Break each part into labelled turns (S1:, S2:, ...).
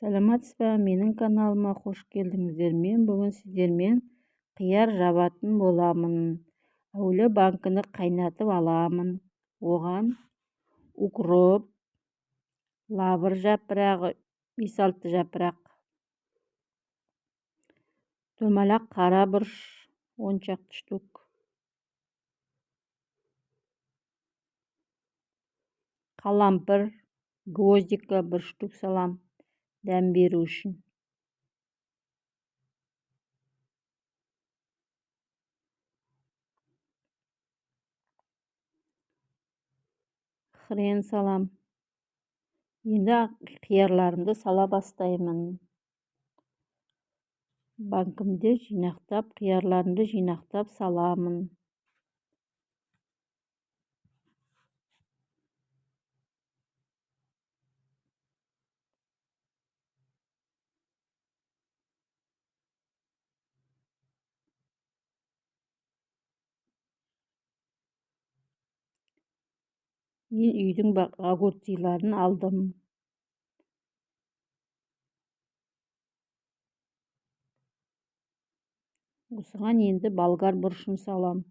S1: Саламатсыз ба? Менің каналыма қош келдіңіздер. Мен бүгін сіздермен қияр жабатын боламын. Әуелі банкіні қайнатып аламын. Оған укроп, лавр жапырағы 5-6 жапырақ, домалақ қара бұрыш 10 шақты штук, қалампыр, гвоздика 1 штук салам, дәм беру үшін. Хрен салам. Енді қиярларымды сала бастаймын. Банкімді жинақтап, қиярларымды жинақтап саламын. Мен үйдің огурциларын алдым. Осыған енді болгар бұрышын салам.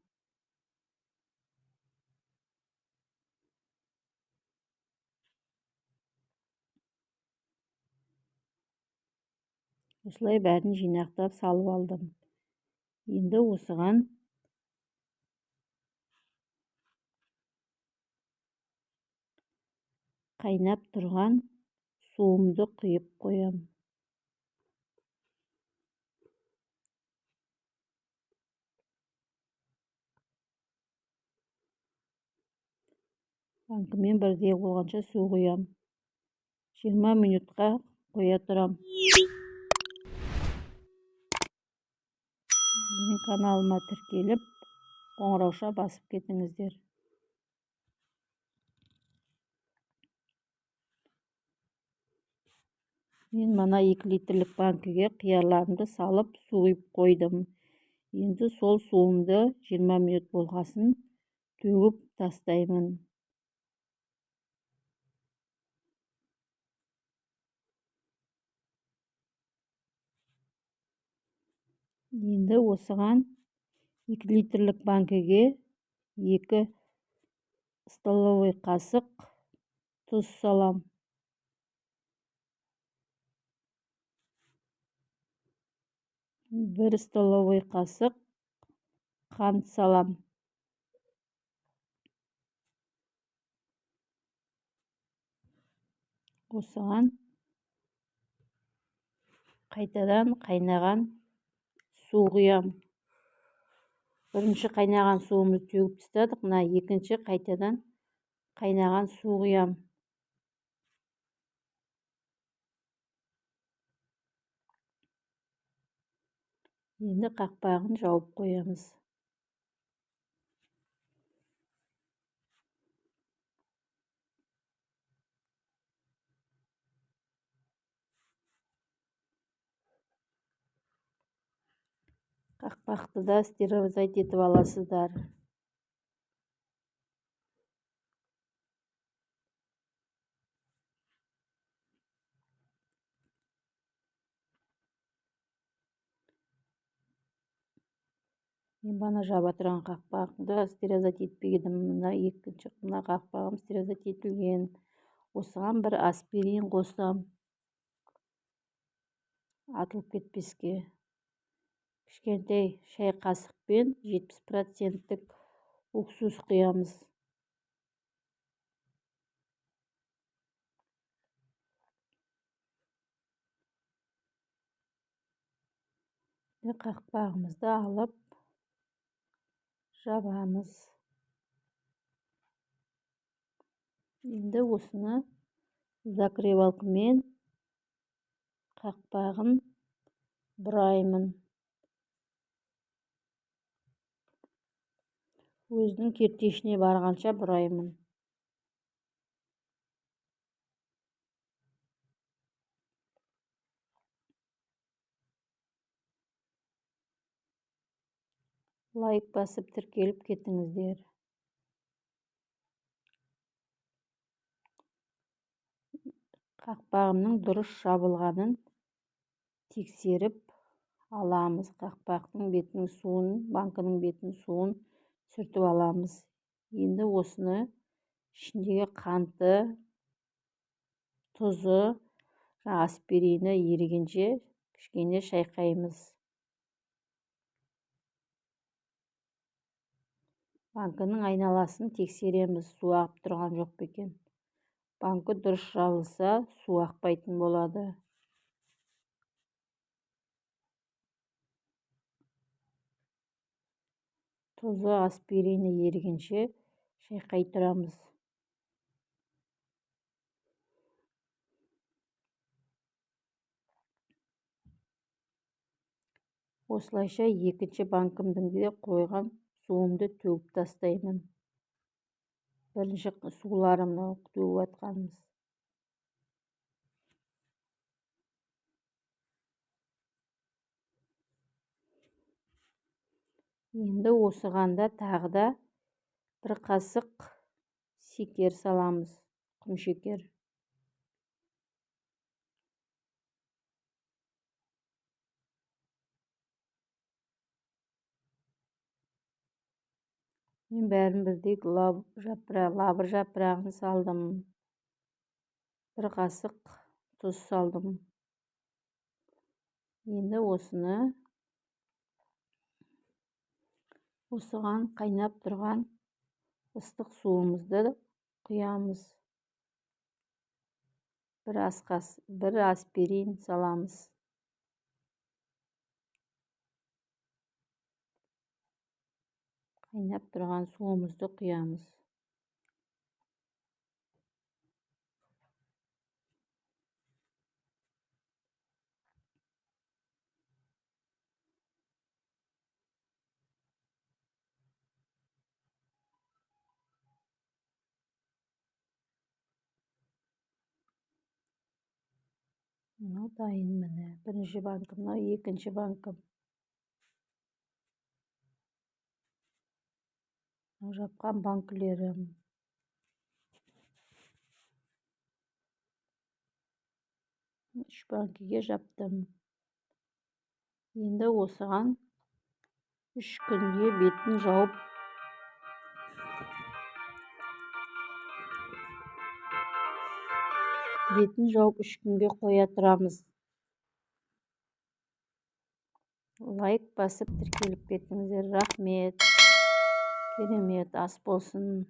S1: Осылай бәрін жинақтап салып алдым. Енді осыған қайнап тұрған суымды құйып қоям. Банкімен бірдей болғанша су құям. 20 минутқа қоя тұрам. Менің каналыма тіркеліп, қоңырауша басып кетіңіздер. Мен мана 2 литрлік банкіге қиярларымды салып, су құйып қойдым. Енді сол суымды 20 минут болғасын төгіп тастаймын. Енді осыған 2 литрлік банкіге 2 столовый қасық тұз салам. 1 столовый қасық қант салам. Осыған қайтадан қайнаған су құям. Бірінші қайнаған суымызды төгіп тастадық, мына екінші қайтадан қайнаған су құям. Енді қақпағын жауып қоямыз. Қақпақты да стерилизать етіп аласыздар. Мен бана жаба тұрған қақпақты стерилизать етпегенмін. Мына қақпағым стерилизать етілген. Осыған бір аспирин қосам. Атылып кетпеске. Кішкентай шай қасықпен 70% уксус құямыз. Қақпағымызды алып жабамыз. Енді осыны закрывалкамен қақпағын бұраймын. Өзінің кертешіне барғанша бұраймын. Лайк басып тіркеліп кетіңіздер. Қақпағымның дұрыс жабылғанын тексеріп аламыз. Қақпақтың бетінің суын, банкінің бетінің суын сүртіп аламыз. Енді осыны ішіндегі қанты, тұзы, аспирині ерігенше кішкене шайқаймыз. Банкінің айналасын тексереміз, су ағып тұрған жоқ па екен. Банкі дұрыс жабылса, су ақпайтын болады. Тұзы, аспирині ерігенше шайқай тұрамыз. Осылайша екінші банкімдің де қойған суымды төгіп тастаймын. Бірінші суларымды төгіп атқанымыз. Енді осығанда тағы да бір қасық шекер саламыз, құмшекер. Мен бәрін бірдей лабыр жапырағын салдым. Бір қасық тұз салдым. Енді осыған қайнап тұрған ыстық суымызды құямыз. Бір аспирин саламыз. Қайнап тұрған суымызды құямыз. Мынау дайын міне. Бірінші банкім, мынау екінші банкім. Жапқан банкілерім. Үш банкіге жаптым. Енді осыған 3 күнге бетін жауып бетін жауып 3 күнге қоя тұрамыз. Лайк басып тіркеліп кетіңіздер. Рахмет. Керемет ас болсын.